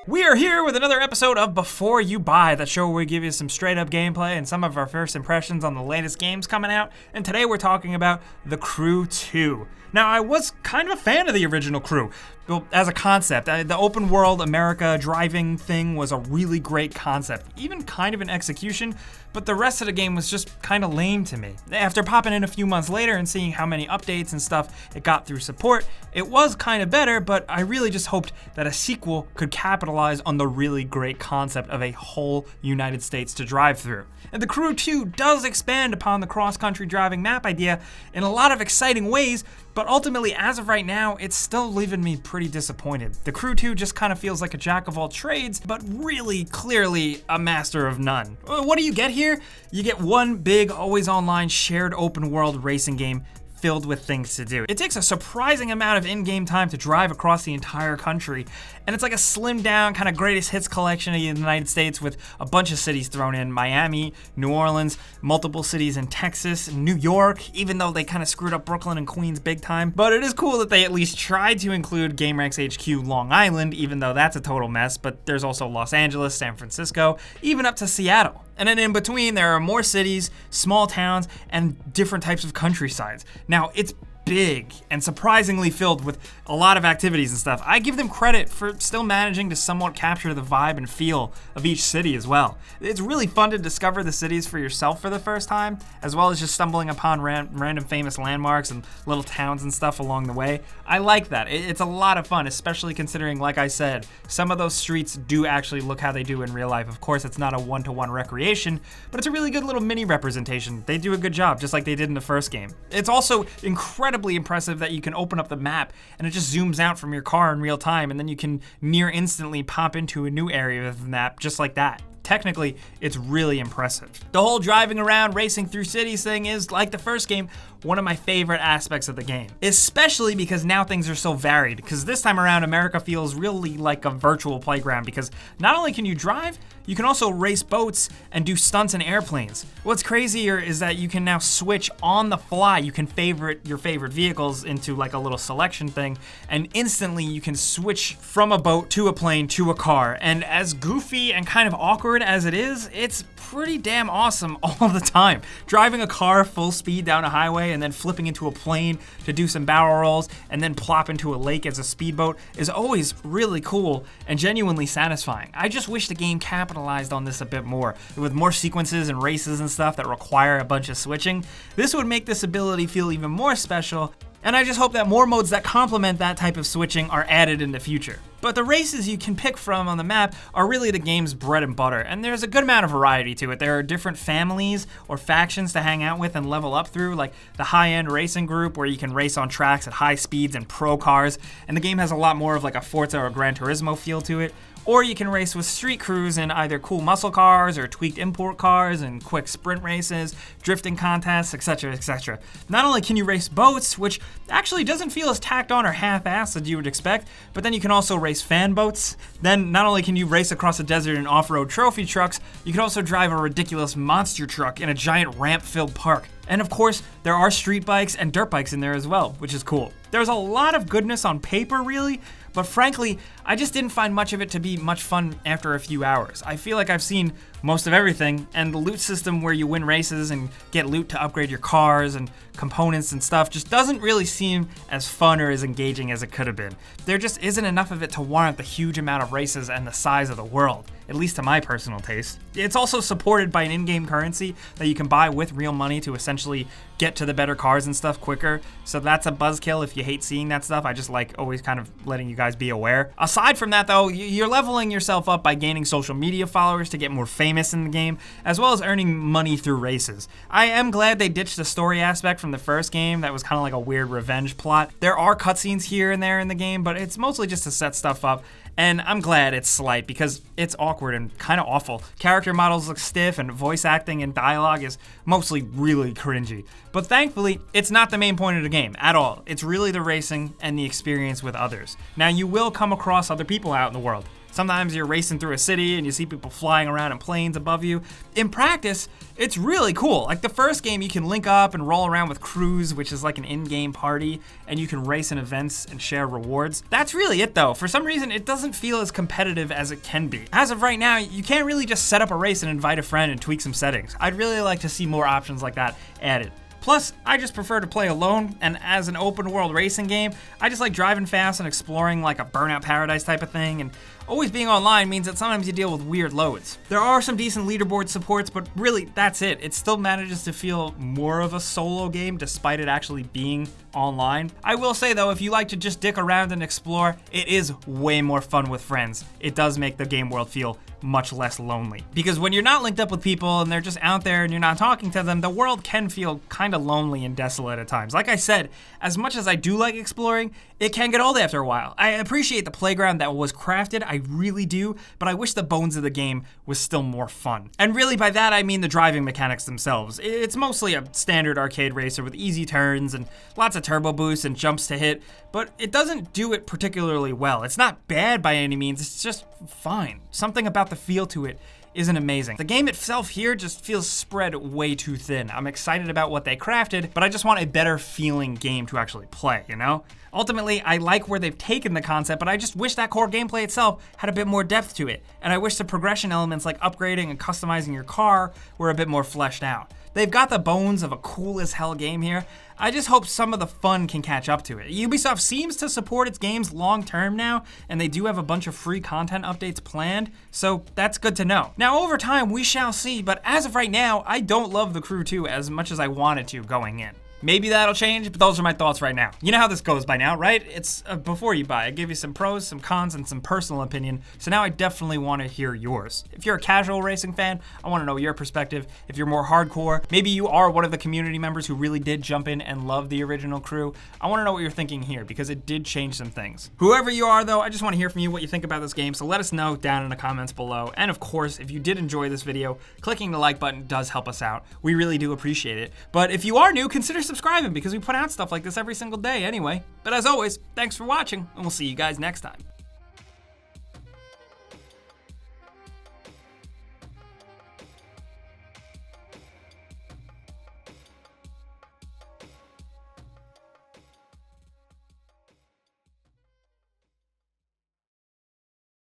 We are here with another episode of Before You Buy, that show where we give you some straight up gameplay and some of our first impressions on the latest games coming out. And today we're talking about The Crew 2. Now, I was kind of a fan of the original Crew. Well, as a concept, the open world America driving thing was a really great concept, even kind of an execution, but the rest of the game was just kind of lame to me. After popping in a few months later and seeing how many updates and stuff it got through support, it was kind of better, but I really just hoped that a sequel could capitalize on the really great concept of a whole United States to drive through. And The Crew 2 does expand upon the cross-country driving map idea in a lot of exciting ways, but ultimately, as of right now, it's still leaving me pretty disappointed. The Crew 2 just kind of feels like a jack of all trades, but really clearly a master of none. What do you get here? You get one big, always online, shared open world racing game filled with things to do. It takes a surprising amount of in-game time to drive across the entire country, and it's like a slimmed down kind of greatest hits collection of the United States with a bunch of cities thrown in: Miami, New Orleans, multiple cities in Texas, New York, even though they kind of screwed up Brooklyn and Queens big time. But it is cool that they at least tried to include GameRank's HQ Long Island, even though that's a total mess, but there's also Los Angeles, San Francisco, even up to Seattle. And then in between, there are more cities, small towns, and different types of countrysides. Now, it's big and surprisingly filled with a lot of activities and stuff. I give them credit for still managing to somewhat capture the vibe and feel of each city as well. It's really fun to discover the cities for yourself for the first time, as well as just stumbling upon random famous landmarks and little towns and stuff along the way. I like that. It's a lot of fun, especially considering, like I said, some of those streets do actually look how they do in real life. Of course, it's not a one-to-one recreation, but it's a really good little mini representation. They do a good job, just like they did in the first game. It's also incredibly impressive that you can open up the map and it just zooms out from your car in real time, and then you can near instantly pop into a new area of the map just like that. Technically, it's really impressive. The whole driving around, racing through cities thing is, like the first game, one of my favorite aspects of the game. Especially because now things are so varied, because this time around, America feels really like a virtual playground, because not only can you drive, you can also race boats and do stunts in airplanes. What's crazier is that you can now switch on the fly. You can favorite your favorite vehicles into like a little selection thing, and instantly you can switch from a boat to a plane to a car. And as goofy and kind of awkward as it is, it's pretty damn awesome all the time. Driving a car full speed down a highway and then flipping into a plane to do some barrel rolls and then plop into a lake as a speedboat is always really cool and genuinely satisfying. I just wish the game capitalized on this a bit more. With more sequences and races and stuff that require a bunch of switching, this would make this ability feel even more special, and I just hope that more modes that complement that type of switching are added in the future. But the races you can pick from on the map are really the game's bread and butter, and there's a good amount of variety to it. There are different families or factions to hang out with and level up through, like the high-end racing group where you can race on tracks at high speeds and pro cars, and the game has a lot more of like a Forza or Gran Turismo feel to it. Or you can race with street crews in either cool muscle cars or tweaked import cars and quick sprint races, drifting contests, etc., etc. Not only can you race boats, which actually doesn't feel as tacked on or half-assed as you would expect, but then you can also race fan boats. Then not only can you race across the desert in off-road trophy trucks, you can also drive a ridiculous monster truck in a giant ramp-filled park. And of course, there are street bikes and dirt bikes in there as well, which is cool. There's a lot of goodness on paper, really, but frankly, I just didn't find much of it to be much fun after a few hours. I feel like I've seen most of everything, and the loot system where you win races and get loot to upgrade your cars and components and stuff just doesn't really seem as fun or as engaging as it could have been. There just isn't enough of it to warrant the huge amount of races and the size of the world, at least to my personal taste. It's also supported by an in-game currency that you can buy with real money to essentially get to the better cars and stuff quicker, so that's a buzzkill if you hate seeing that stuff. I just like always kind of letting you guys be aware. Aside from that though, you're leveling yourself up by gaining social media followers to get more famous in the game, as well as earning money through races. I am glad they ditched the story aspect from the first game that was kind of like a weird revenge plot. There are cutscenes here and there in the game, but it's mostly just to set stuff up, and I'm glad it's slight because it's awkward and kind of awful. Character models look stiff and voice acting and dialogue is mostly really cringy. But thankfully, it's not the main point of the game at all. It's really the racing and the experience with others. Now, you will come across other people out in the world. Sometimes you're racing through a city and you see people flying around in planes above you. In practice, it's really cool. Like the first game, you can link up and roll around with crews, which is like an in-game party, and you can race in events and share rewards. That's really it though. For some reason, it doesn't feel as competitive as it can be. As of right now, you can't really just set up a race and invite a friend and tweak some settings. I'd really like to see more options like that added. Plus, I just prefer to play alone, and as an open world racing game, I just like driving fast and exploring like a Burnout Paradise type of thing, and always being online means that sometimes you deal with weird loads. There are some decent leaderboard supports, but really, that's it. It still manages to feel more of a solo game despite it actually being online. I will say though, if you like to just dick around and explore, it is way more fun with friends. It does make the game world feel much less lonely. Because when you're not linked up with people and they're just out there and you're not talking to them, the world can feel kind of lonely and desolate at times. Like I said, as much as I do like exploring, it can get old after a while. I appreciate the playground that was crafted, I really do, but I wish the bones of the game was still more fun. And really by that I mean the driving mechanics themselves. It's mostly a standard arcade racer with easy turns and lots of turbo boosts and jumps to hit, but it doesn't do it particularly well. It's not bad by any means, it's just fine. Something about the feel to it isn't amazing. The game itself here just feels spread way too thin. I'm excited about what they crafted, but I just want a better feeling game to actually play, you know? Ultimately, I like where they've taken the concept, but I just wish that core gameplay itself had a bit more depth to it. And I wish the progression elements like upgrading and customizing your car were a bit more fleshed out. They've got the bones of a cool as hell game here. I just hope some of the fun can catch up to it. Ubisoft seems to support its games long term now, and they do have a bunch of free content updates planned, so that's good to know. Now over time, we shall see, but as of right now, I don't love The Crew 2 as much as I wanted to going in. Maybe that'll change, but those are my thoughts right now. You know how this goes by now, right? It's before you buy. I give you some pros, some cons, and some personal opinion, so now I definitely want to hear yours. If you're a casual racing fan, I want to know your perspective. If you're more hardcore, maybe you are one of the community members who really did jump in and love the original Crew, I want to know what you're thinking here, because it did change some things. Whoever you are though, I just want to hear from you what you think about this game, so let us know down in the comments below. And of course, if you did enjoy this video, clicking the like button does help us out. We really do appreciate it. But if you are new, consider subscribing, because we put out stuff like this every single day anyway. But as always, thanks for watching, and we'll see you guys next time.